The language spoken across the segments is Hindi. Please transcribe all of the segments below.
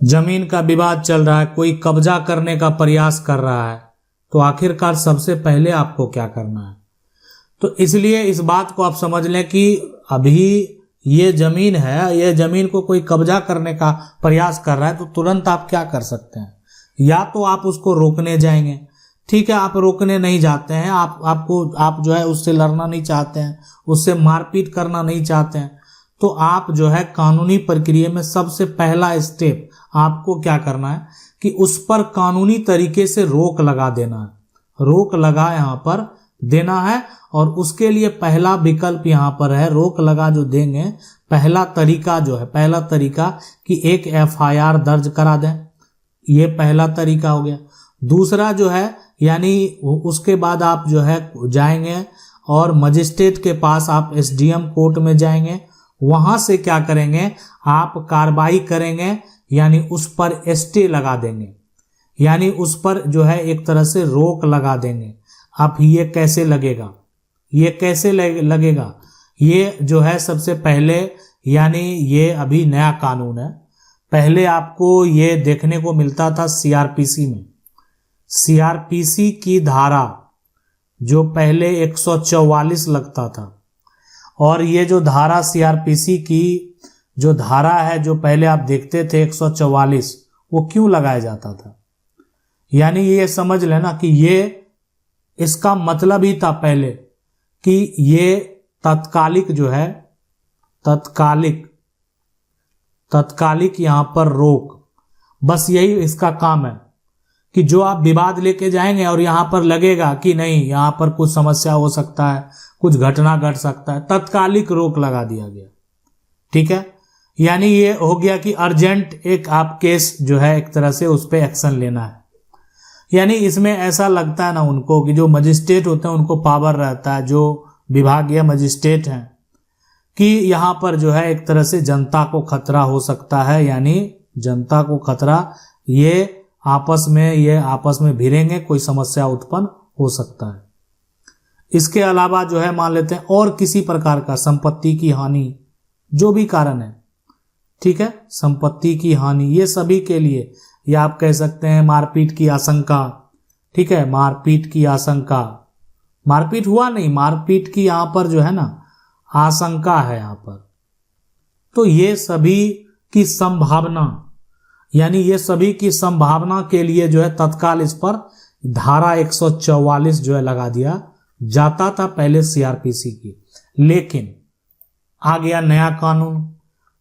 जमीन का विवाद चल रहा है, कोई कब्जा करने का प्रयास कर रहा है, तो आखिरकार सबसे पहले आपको क्या करना है। तो इसलिए इस बात को आप समझ लें कि अभी ये जमीन है, ये जमीन को कोई कब्जा करने का प्रयास कर रहा है, तो तुरंत आप क्या कर सकते हैं, या तो आप उसको रोकने जाएंगे। ठीक है, आप रोकने नहीं जाते हैं, आप जो है उससे लड़ना नहीं चाहते हैं, उससे मारपीट करना नहीं चाहते हैं, तो आप जो है कानूनी प्रक्रिया में सबसे पहला स्टेप आपको क्या करना है कि उस पर कानूनी तरीके से रोक लगा देना है। रोक लगा यहाँ पर देना है, और उसके लिए पहला विकल्प यहाँ पर है, रोक लगा जो देंगे, पहला तरीका कि एक FIR दर्ज करा दें। ये पहला तरीका हो गया। दूसरा जो है यानी उसके बाद आप जो है जाएंगे और मजिस्ट्रेट के पास आप SDM कोर्ट में जाएंगे। वहां से क्या करेंगे, आप कार्रवाई करेंगे, यानी उस पर स्टे लगा देंगे, यानी उस पर जो है एक तरह से रोक लगा देंगे। अब ये कैसे लगेगा, ये जो है सबसे पहले, यानी ये अभी नया कानून है। पहले आपको ये देखने को मिलता था CRPC में, CRPC की धारा जो पहले 144 लगता था, और ये जो धारा CRPC की जो धारा है जो पहले आप देखते थे 144, वो क्यों लगाया जाता था, यानी ये समझ लेना कि ये इसका मतलब ही था पहले कि ये तत्कालिक जो है, तत्कालिक यहाँ पर रोक, बस यही इसका काम है कि जो आप विवाद लेके जाएंगे और यहाँ पर लगेगा कि नहीं यहाँ पर कुछ समस्या हो सकता है, कुछ घटना घट सकता है, तत्कालिक रोक लगा दिया गया। ठीक है, यानी ये हो गया कि अर्जेंट एक आप केस जो है एक तरह से उस पर एक्शन लेना है। यानी इसमें ऐसा लगता है ना उनको कि जो मजिस्ट्रेट होते हैं उनको पावर रहता है, जो विभागीय मजिस्ट्रेट हैं, कि यहाँ पर जो है एक तरह से जनता को खतरा हो सकता है, यानी जनता को खतरा, ये आपस में भिड़ेंगे, कोई समस्या उत्पन्न हो सकता है। इसके अलावा जो है मान लेते हैं और किसी प्रकार का संपत्ति की हानि, जो भी कारण है, ठीक है, संपत्ति की हानि, ये सभी के लिए, या आप कह सकते हैं मारपीट की आशंका। ठीक है, मारपीट की आशंका, मारपीट हुआ नहीं, मारपीट की यहाँ पर जो है ना आशंका है यहाँ पर, तो ये सभी की संभावना, यानी ये सभी की संभावना के लिए जो है तत्काल इस पर धारा 144 जो है लगा दिया जाता था पहले CRPC की। लेकिन आ गया नया कानून,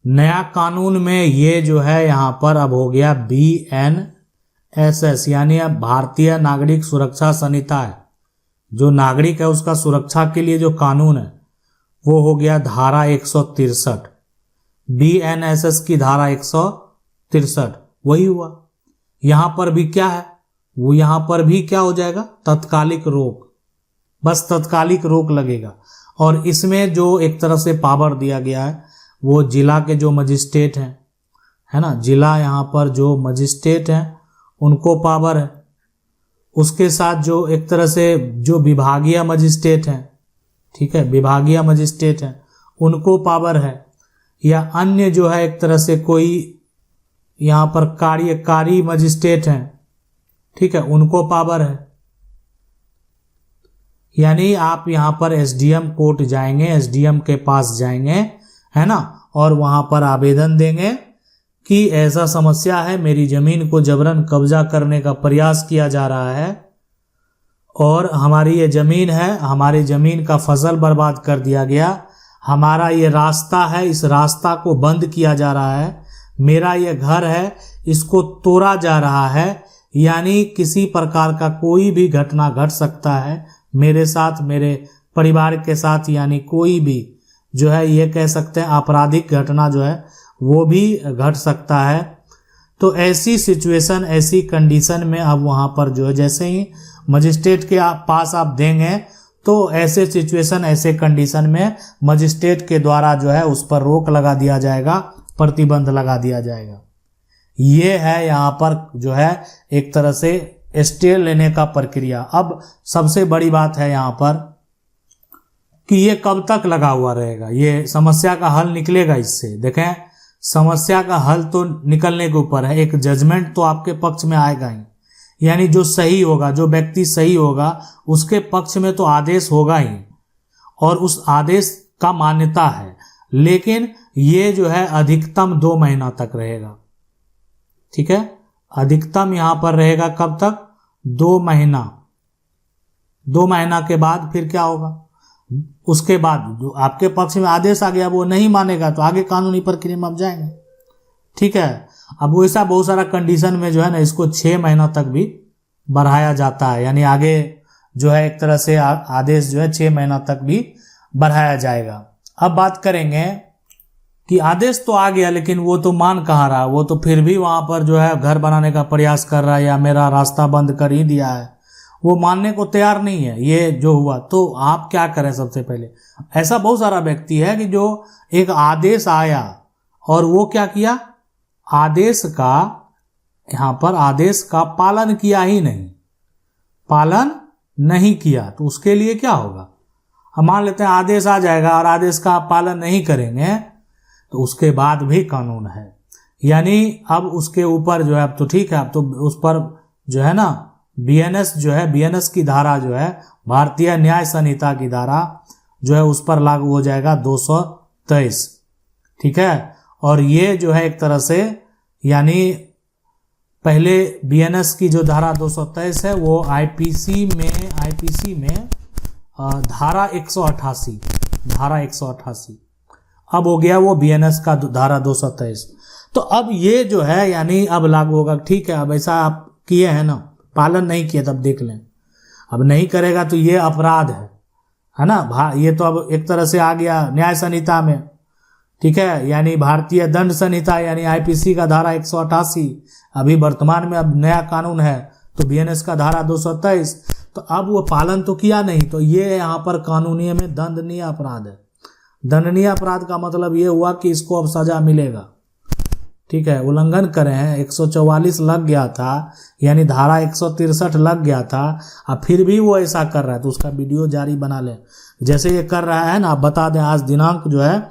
नया कानून में ये जो है यहाँ पर अब हो गया BNSS, यानी अब भारतीय नागरिक सुरक्षा संहिता है, जो नागरिक है उसका सुरक्षा के लिए जो कानून है वो हो गया धारा 163, BNSS की धारा 163, वही हुआ। यहां पर भी क्या है, वो यहां पर भी क्या हो जाएगा, तत्कालिक रोक, बस तत्कालिक रोक लगेगा। और इसमें जो एक तरह से पावर दिया गया है वो जिला के जो मजिस्ट्रेट हैं, है ना, जिला यहाँ पर जो मजिस्ट्रेट हैं उनको पावर है। उसके साथ जो एक तरह से जो विभागीय मजिस्ट्रेट हैं, ठीक है, विभागीय मजिस्ट्रेट हैं, उनको पावर है, या अन्य जो है एक तरह से कोई यहाँ पर कार्यकारी मजिस्ट्रेट हैं, ठीक है, उनको पावर है। यानी आप यहाँ पर SDM कोर्ट जाएंगे, SDM के पास जाएंगे, है ना, और वहां पर आवेदन देंगे कि ऐसा समस्या है, मेरी जमीन को जबरन कब्जा करने का प्रयास किया जा रहा है, और हमारी ये जमीन है, हमारी जमीन का फसल बर्बाद कर दिया गया, हमारा ये रास्ता है, इस रास्ता को बंद किया जा रहा है, मेरा ये घर है, इसको तोड़ा जा रहा है, यानी किसी प्रकार का कोई भी घटना घट सकता है मेरे साथ, मेरे परिवार के साथ, यानी कोई भी जो है ये कह सकते हैं आपराधिक घटना जो है वो भी घट सकता है। तो ऐसी सिचुएशन, ऐसी कंडीशन में अब वहाँ पर जो है जैसे ही मजिस्ट्रेट के पास आप देंगे तो ऐसे सिचुएशन, ऐसे कंडीशन में मजिस्ट्रेट के द्वारा जो है उस पर रोक लगा दिया जाएगा, प्रतिबंध लगा दिया जाएगा। ये है यहाँ पर जो है एक तरह से स्टे लेने का प्रक्रिया। अब सबसे बड़ी बात है यहाँ पर कि ये कब तक लगा हुआ रहेगा, ये समस्या का हल निकलेगा इससे। देखें, समस्या का हल तो निकलने के ऊपर है, एक जजमेंट तो आपके पक्ष में आएगा ही, यानी जो सही होगा, जो व्यक्ति सही होगा उसके पक्ष में तो आदेश होगा ही और उस आदेश का मान्यता है। लेकिन ये जो है अधिकतम 2 महीना तक रहेगा। ठीक है, अधिकतम यहां पर रहेगा कब तक? 2 महीना। 2 महीना के बाद फिर क्या होगा? उसके बाद जो आपके पक्ष में आदेश आ गया वो नहीं मानेगा तो आगे कानूनी प्रक्रिया में आप जाएंगे। ठीक है, अब वैसा बहुत सारा कंडीशन में जो है ना इसको 6 महीना तक भी बढ़ाया जाता है, यानी आगे जो है एक तरह से आदेश जो है 6 महीना तक भी बढ़ाया जाएगा। अब बात करेंगे कि आदेश तो आ गया लेकिन वो तो मान कहाँ रहा, वो तो फिर भी वहां पर जो है घर बनाने का प्रयास कर रहा है या मेरा रास्ता बंद कर ही दिया है, वो मानने को तैयार नहीं है। ये जो हुआ तो आप क्या करें? सबसे पहले ऐसा बहुत सारा व्यक्ति है कि जो एक आदेश आया और वो क्या किया, आदेश का यहां पर आदेश का पालन किया ही नहीं, पालन नहीं किया तो उसके लिए क्या होगा? हम मान लेते हैं आदेश आ जाएगा और आदेश का पालन नहीं करेंगे तो उसके बाद भी कानून है, यानी अब उसके ऊपर जो है अब तो ठीक है, अब तो उस पर जो है ना बीएनएस जो है, बीएनएस की धारा जो है भारतीय न्याय संहिता की धारा जो है उस पर लागू हो जाएगा 223। ठीक है, और ये जो है एक तरह से यानी पहले बीएनएस की जो धारा 223 है वो आईपीसी में धारा 188 अब हो गया वो बीएनएस का धारा 223। तो अब ये जो है यानी अब लागू होगा। ठीक है, अब ऐसा आप किए हैं ना, पालन नहीं किए तब देख लें, अब नहीं करेगा तो ये अपराध है ना। ये तो अब एक तरह से आ गया न्याय संहिता में। ठीक है, यानी भारतीय दंड संहिता यानी आईपीसी का धारा 188, अभी वर्तमान में अब नया कानून है तो बीएनएस का धारा 223। तो अब वो पालन तो किया नहीं तो ये यहाँ पर कानूनी में दंडनीय अपराध है। दंडनीय अपराध का मतलब ये हुआ कि इसको अब सजा मिलेगा। ठीक है, उल्लंघन करे हैं, 144 लग गया था यानी धारा 163 लग गया था, अब फिर भी वो ऐसा कर रहा है तो उसका वीडियो जारी बना ले। जैसे ये कर रहा है ना, बता दें आज दिनांक जो है,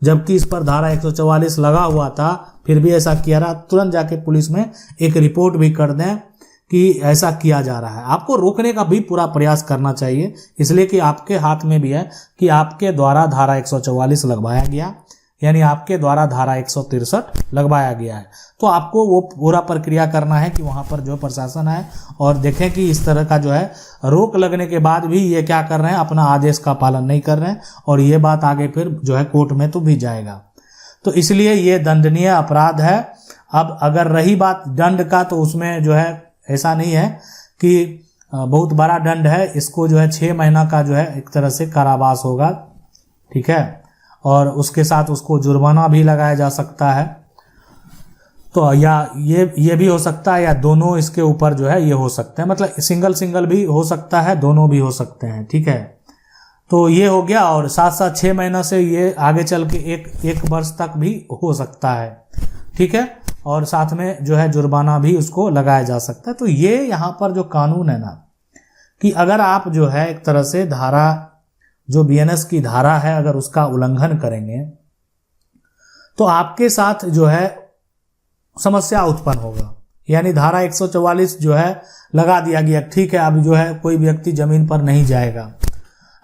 जबकि इस पर धारा 144 लगा हुआ था फिर भी ऐसा किया रहा, तुरंत जाके पुलिस में एक रिपोर्ट भी कर दें कि ऐसा किया जा रहा है। आपको रोकने का भी पूरा प्रयास करना चाहिए, इसलिए कि आपके हाथ में भी है कि आपके द्वारा धारा 144 लगवाया गया, यानी आपके द्वारा धारा 163 लगवाया गया है। तो आपको वो पूरा प्रक्रिया करना है कि वहां पर जो प्रशासन है और देखें कि इस तरह का जो है रोक लगने के बाद भी ये क्या कर रहे हैं, अपना आदेश का पालन नहीं कर रहे हैं और ये बात आगे फिर जो है कोर्ट में तो भी जाएगा। तो इसलिए ये दंडनीय अपराध है। अब अगर रही बात दंड का तो उसमें जो है ऐसा नहीं है कि बहुत बड़ा दंड है, इसको जो है 6 महीना का जो है एक तरह से कारावास होगा। ठीक है, और उसके साथ उसको जुर्माना भी लगाया जा सकता है। तो या ये भी हो सकता है या दोनों इसके ऊपर जो है ये हो सकते हैं, मतलब सिंगल भी हो सकता है, दोनों भी हो सकते हैं। ठीक है, तो ये हो गया और साथ साथ 6 महीना से ये आगे चल के एक वर्ष तक भी हो सकता है। ठीक है, और साथ में जो है जुर्माना भी उसको लगाया जा सकता है। तो ये यहाँ पर जो कानून है ना कि अगर आप जो है एक तरह से धारा जो बीएनएस की धारा है अगर उसका उल्लंघन करेंगे तो आपके साथ जो है समस्या उत्पन्न होगा। यानी धारा 144 जो है लगा दिया गया, ठीक है, अब जो है कोई व्यक्ति जमीन पर नहीं जाएगा,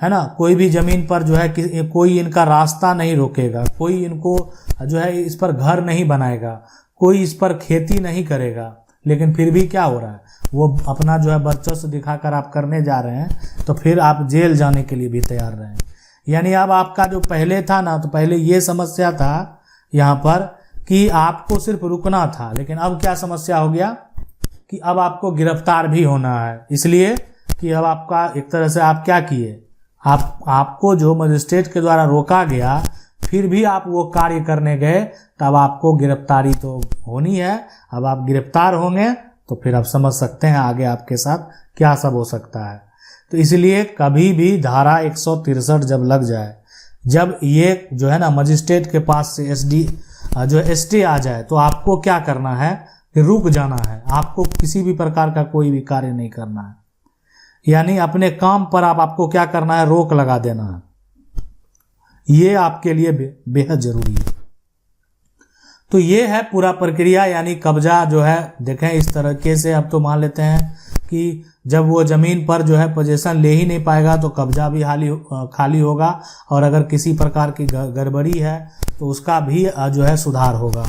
है ना, कोई भी जमीन पर जो है कोई इनका रास्ता नहीं रोकेगा, कोई इनको जो है इस पर घर नहीं बनाएगा, कोई इस पर खेती नहीं करेगा, लेकिन फिर भी क्या हो रहा है, वो अपना जो है वर्चस्व दिखाकर आप करने जा रहे हैं तो फिर आप जेल जाने के लिए भी तैयार रहे। यानी अब आपका जो पहले था ना, तो पहले ये समस्या था यहाँ पर कि आपको सिर्फ रुकना था, लेकिन अब क्या समस्या हो गया कि अब आपको गिरफ्तार भी होना है। इसलिए कि अब आपका एक तरह से आप क्या किए, आपको जो मजिस्ट्रेट के द्वारा रोका गया फिर भी आप वो कार्य करने गए, तब आपको गिरफ्तारी तो होनी है। अब आप गिरफ्तार होंगे तो फिर आप समझ सकते हैं आगे आपके साथ क्या सब हो सकता है। तो इसलिए कभी भी धारा 163 जब लग जाए, जब ये जो है ना मजिस्ट्रेट के पास से एसटी आ जाए, तो आपको क्या करना है कि रुक जाना है, आपको किसी भी प्रकार का कोई भी कार्य नहीं करना है। यानी अपने काम पर आपको क्या करना है, रोक लगा देना है। ये आपके लिए बेहद जरूरी है। तो ये है पूरा प्रक्रिया, यानी कब्जा जो है देखें इस तरीके से। अब तो मान लेते हैं कि जब वो ज़मीन पर जो है पोजीशन ले ही नहीं पाएगा तो कब्जा भी खाली होगा, और अगर किसी प्रकार की गड़बड़ी है तो उसका भी जो है सुधार होगा।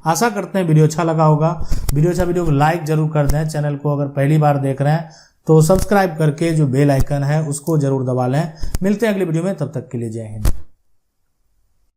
आशा करते हैं वीडियो अच्छा लगा होगा। वीडियो को लाइक जरूर कर दें। चैनल को अगर पहली बार देख रहे हैं तो सब्सक्राइब करके जो बेल आइकन है उसको जरूर दबा लें। मिलते हैं अगली वीडियो में, तब तक के लिए जय हिंद।